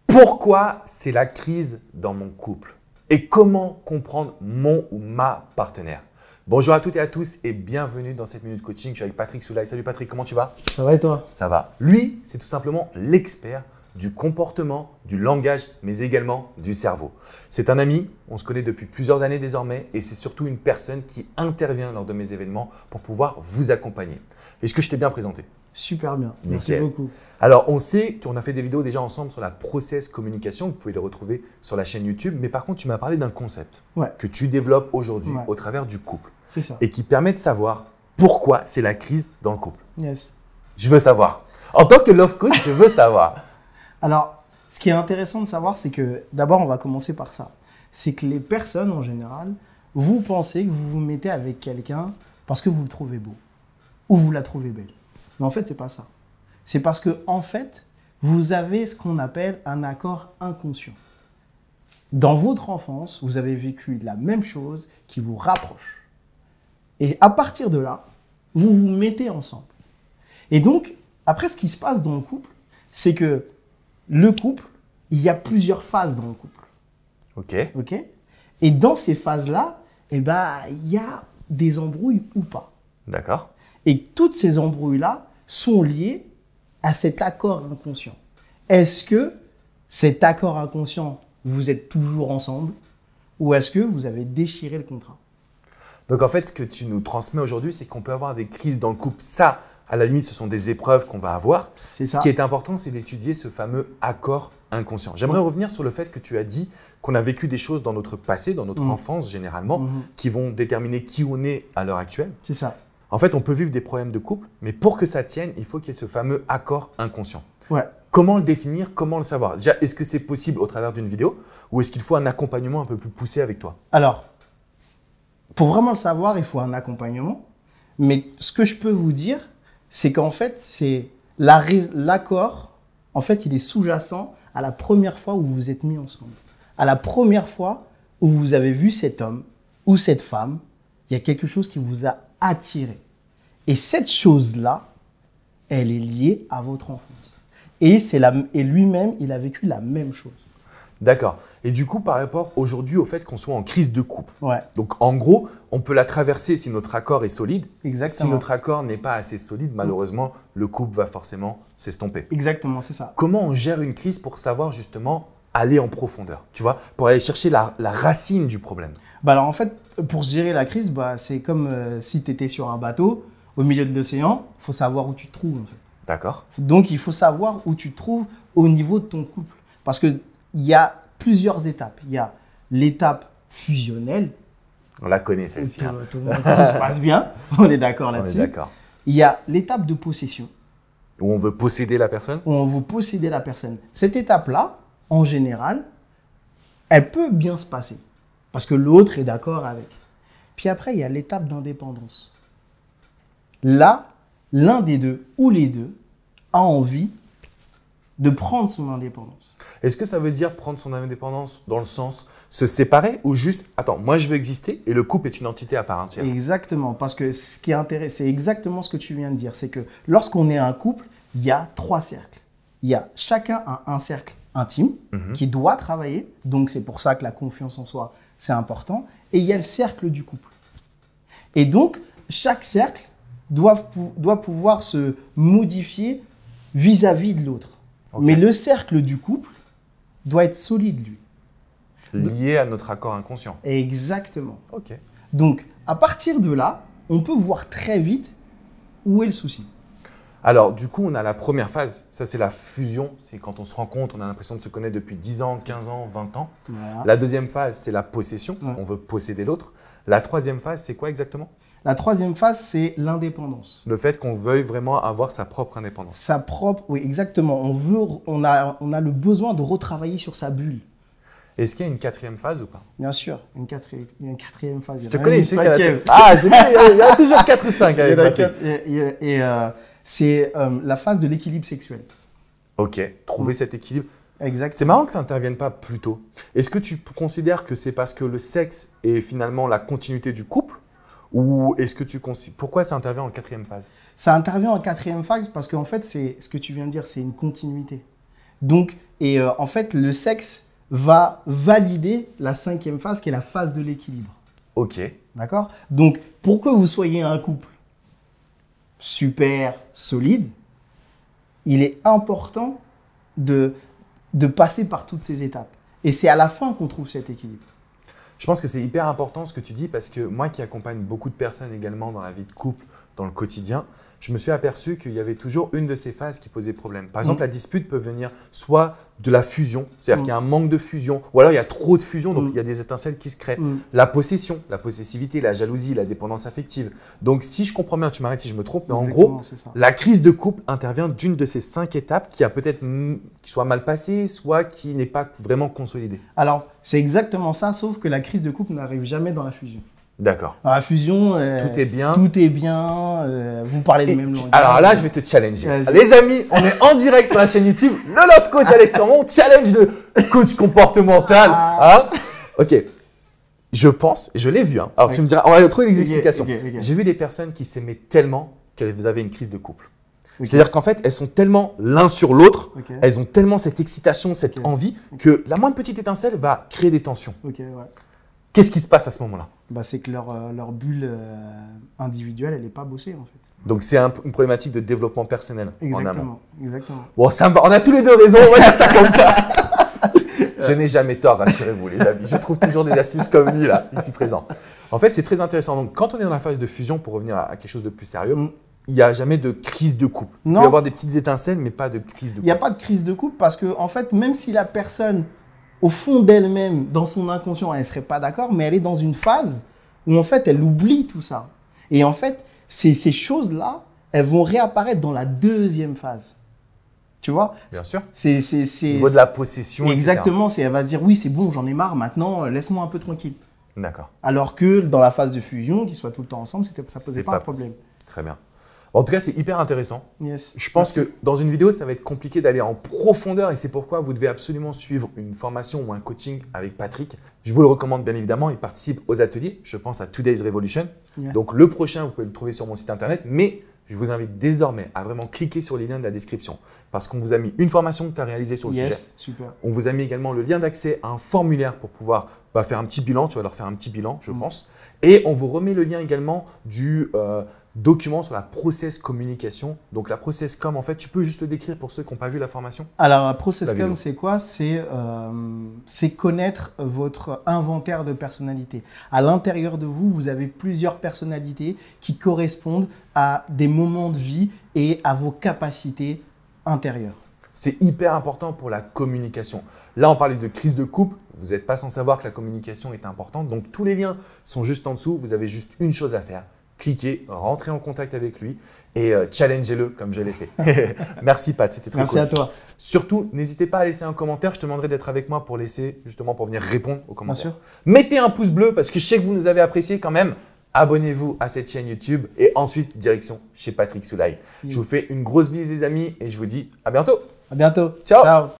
Pourquoi c'est la crise dans mon couple? Et comment comprendre mon ou ma partenaire? Bonjour à toutes et à tous et bienvenue dans cette minute coaching. Je suis avec Patrick Soulaï. Salut Patrick, comment tu vas? Ça va et toi? Ça va. Lui, c'est tout simplement l'expert du comportement, du langage, mais également du cerveau. C'est un ami, on se connaît depuis plusieurs années désormais et c'est surtout une personne qui intervient lors de mes événements pour pouvoir vous accompagner. Est-ce que je t'ai bien présenté? Super bien, merci Nickel. beaucoup. Alors, on sait qu'on a fait des vidéos déjà ensemble sur la process communication. Vous pouvez les retrouver sur la chaîne YouTube. Mais par contre, tu m'as parlé d'un concept que tu développes aujourd'hui au travers du couple. C'est ça. Et qui permet de savoir pourquoi c'est la crise dans le couple. Yes. Je veux savoir. En tant que love coach, je veux savoir. Alors, ce qui est intéressant de savoir, c'est que d'abord, on va commencer par ça. C'est que les personnes, en général, vous pensez que vous vous mettez avec quelqu'un parce que vous le trouvez beau ou vous la trouvez belle. Mais en fait, ce n'est pas ça. C'est parce que, en fait, vous avez ce qu'on appelle un accord inconscient. Dans votre enfance, vous avez vécu la même chose qui vous rapproche. Et à partir de là, vous vous mettez ensemble. Et donc, après, ce qui se passe dans le couple, c'est que le couple, il y a plusieurs phases dans le couple. Ok. Et dans ces phases-là, il y a des embrouilles ou pas. D'accord. Et toutes ces embrouilles-là sont liées à cet accord inconscient. Est-ce que cet accord inconscient, vous êtes toujours ensemble ou est-ce que vous avez déchiré le contrat? Donc, en fait, ce que tu nous transmets aujourd'hui, c'est qu'on peut avoir des crises dans le couple. Ça, à la limite, ce sont des épreuves qu'on va avoir. C'est Ce ça. qui est important, c'est d'étudier ce fameux accord inconscient. J'aimerais revenir sur le fait que tu as dit qu'on a vécu des choses dans notre passé, dans notre enfance généralement, qui vont déterminer qui on est à l'heure actuelle. C'est ça. En fait, on peut vivre des problèmes de couple, mais pour que ça tienne, il faut qu'il y ait ce fameux accord inconscient. Ouais. Comment le définir? Comment le savoir? Déjà, est-ce que c'est possible au travers d'une vidéo ou est-ce qu'il faut un accompagnement un peu plus poussé avec toi? Alors, pour vraiment le savoir, il faut un accompagnement. Mais ce que je peux vous dire, c'est qu'en fait, c'est l'accord, en fait, il est sous-jacent à la première fois où vous vous êtes mis ensemble. À la première fois où vous avez vu cet homme ou cette femme, il y a quelque chose qui vous a attiré. Et cette chose-là, elle est liée à votre enfance. Et lui-même, il a vécu la même chose. D'accord. Et du coup, par rapport aujourd'hui au fait qu'on soit en crise de couple. Ouais. Donc, en gros, on peut la traverser si notre accord est solide. Exactement. Si notre accord n'est pas assez solide, malheureusement, le couple va forcément s'estomper. Exactement, c'est ça. Comment on gère une crise pour savoir justement aller en profondeur, tu vois, pour aller chercher la racine du problème? Alors en fait, pour gérer la crise, c'est comme si tu étais sur un bateau au milieu de l'océan, il faut savoir où tu te trouves en fait. D'accord. Donc il faut savoir où tu te trouves au niveau de ton couple. Parce qu'il y a plusieurs étapes. Il y a l'étape fusionnelle. On la connaît celle-ci. Tout se passe bien, on est d'accord là-dessus. On est d'accord. Il y a l'étape de possession. Où on veut posséder la personne? Où on veut posséder la personne. Cette étape-là, en général, elle peut bien se passer. Parce que l'autre est d'accord avec. Puis après, il y a l'étape d'indépendance. Là, l'un des deux ou les deux a envie de prendre son indépendance. Est-ce que ça veut dire prendre son indépendance dans le sens se séparer ou juste, attends, moi je veux exister et le couple est une entité à part entière? Exactement, parce que ce qui est intéressant, c'est exactement ce que tu viens de dire. C'est que lorsqu'on est un couple, il y a 3 cercles. Il y a chacun un cercle intime qui doit travailler. Donc, c'est pour ça que la confiance en soi, c'est important. Et il y a le cercle du couple. Et donc, chaque cercle doit pouvoir se modifier vis-à-vis de l'autre. Okay. Mais le cercle du couple doit être solide, lui. Lié à notre accord inconscient. Exactement. Ok. Donc, à partir de là, on peut voir très vite où est le souci. Alors, du coup, on a la première phase. Ça, c'est la fusion. C'est quand on se rend compte, on a l'impression de se connaître depuis 10 ans, 15 ans, 20 ans. Voilà. La deuxième phase, c'est la possession. Ouais. On veut posséder l'autre. La troisième phase, c'est quoi exactement? La troisième phase, c'est l'indépendance. Le fait qu'on veuille vraiment avoir sa propre indépendance. Sa propre, oui, exactement. On a le besoin de retravailler sur sa bulle. Est-ce qu'il y a une quatrième phase ou pas? Bien sûr, il y a une quatrième phase. Je te connais, je sais qu'il y a Ah, il y a toujours 4 ou 5 avec Patrick. C'est la phase de l'équilibre sexuel. Ok, trouver cet équilibre. Exactement. C'est marrant que ça n'intervienne pas plus tôt. Est-ce que tu considères que c'est parce que le sexe est finalement la continuité du couple? Ou est-ce que tu considères… Pourquoi ça intervient en quatrième phase? Ça intervient en quatrième phase parce qu'en fait, c'est ce que tu viens de dire, c'est une continuité. Donc, en fait, le sexe va valider la 5e phase qui est la phase de l'équilibre. Ok. D'accord? Donc, pour que vous soyez un couple super solide, il est important de passer par toutes ces étapes. Et c'est à la fin qu'on trouve cet équilibre. Je pense que c'est hyper important ce que tu dis parce que moi qui accompagne beaucoup de personnes également dans la vie de couple, dans le quotidien, je me suis aperçu qu'il y avait toujours une de ces phases qui posait problème. Par exemple, la dispute peut venir soit de la fusion, c'est-à-dire qu'il y a un manque de fusion, ou alors il y a trop de fusion, donc il y a des étincelles qui se créent. La possession, la possessivité, la jalousie, la dépendance affective. Donc si je comprends bien, tu m'arrêtes si je me trompe, mais en gros, la crise de couple intervient d'une de ces 5 étapes qui a peut-être qui soit mal passée, soit qui n'est pas vraiment consolidée. Alors, c'est exactement ça, sauf que la crise de couple n'arrive jamais dans la fusion. D'accord. Dans la fusion, tout est bien. Tout est bien. Vous parlez le même langage. Alors là, je vais te challenger. Les amis, on est en direct sur la chaîne YouTube, le Love Coach Alex Cormon, challenge le coach comportemental. Hein, ok. Je pense, je l'ai vu. Hein. Alors tu me diras, on va trouver des explications. J'ai vu des personnes qui s'aimaient tellement qu'elles avaient une crise de couple. C'est-à-dire qu'en fait, elles sont tellement l'un sur l'autre, elles ont tellement cette excitation, cette envie, que la moindre petite étincelle va créer des tensions. Qu'est-ce qui se passe à ce moment-là? C'est que leur bulle individuelle, elle n'est pas bossée en fait. Donc c'est une problématique de développement personnel en amont. Exactement. Bon, ça me va. On a tous les deux raison, on va dire ça comme ça. Je n'ai jamais tort, rassurez-vous les amis. Je trouve toujours des astuces comme lui là, ici présent. En fait, c'est très intéressant. Donc quand on est dans la phase de fusion, pour revenir à quelque chose de plus sérieux, il n'y a jamais de crise de couple. Il peut y avoir des petites étincelles, mais pas de crise de couple. Il n'y a pas de crise de couple parce que en fait, même si la personne au fond d'elle-même, dans son inconscient, elle ne serait pas d'accord, mais elle est dans une phase où en fait, elle oublie tout ça. Et en fait, ces choses-là, elles vont réapparaître dans la 2e phase. Tu vois? Bien sûr. C'est au niveau de la possession. Exactement. Elle va se dire, oui, c'est bon, j'en ai marre, maintenant, laisse-moi un peu tranquille. D'accord. Alors que dans la phase de fusion, qu'ils soient tout le temps ensemble, ça ne posait pas un problème. Très bien. En tout cas, c'est hyper intéressant. Yes. Je pense que dans une vidéo, ça va être compliqué d'aller en profondeur et c'est pourquoi vous devez absolument suivre une formation ou un coaching avec Patrick. Je vous le recommande bien évidemment. Il participe aux ateliers. Je pense à Today's Revolution. Donc le prochain, vous pouvez le trouver sur mon site internet. Mais je vous invite désormais à vraiment cliquer sur les liens de la description parce qu'on vous a mis une formation que tu as réalisée sur le sujet. Super. On vous a mis également le lien d'accès à un formulaire pour pouvoir faire un petit bilan. Tu vas leur faire un petit bilan, je pense. Et on vous remet le lien également du document sur la process communication. Donc la process com, en fait, tu peux juste le décrire pour ceux qui n'ont pas vu la formation. Alors la process com, c'est quoi? C'est connaître votre inventaire de personnalité. À l'intérieur de vous, vous avez plusieurs personnalités qui correspondent à des moments de vie et à vos capacités intérieures. C'est hyper important pour la communication. Là, on parlait de crise de couple. Vous n'êtes pas sans savoir que la communication est importante. Donc, tous les liens sont juste en dessous. Vous avez juste une chose à faire. Cliquez, rentrez en contact avec lui et challengez-le comme je l'ai fait. Merci Pat, c'était très cool. Merci à toi. Surtout, n'hésitez pas à laisser un commentaire. Je te demanderai d'être avec moi pour venir répondre aux commentaires. Bien sûr. Mettez un pouce bleu parce que je sais que vous nous avez apprécié quand même. Abonnez-vous à cette chaîne YouTube et ensuite, direction chez Patrick Soulaye. Je vous fais une grosse bise les amis et je vous dis à bientôt. À bientôt. Ciao. Ciao.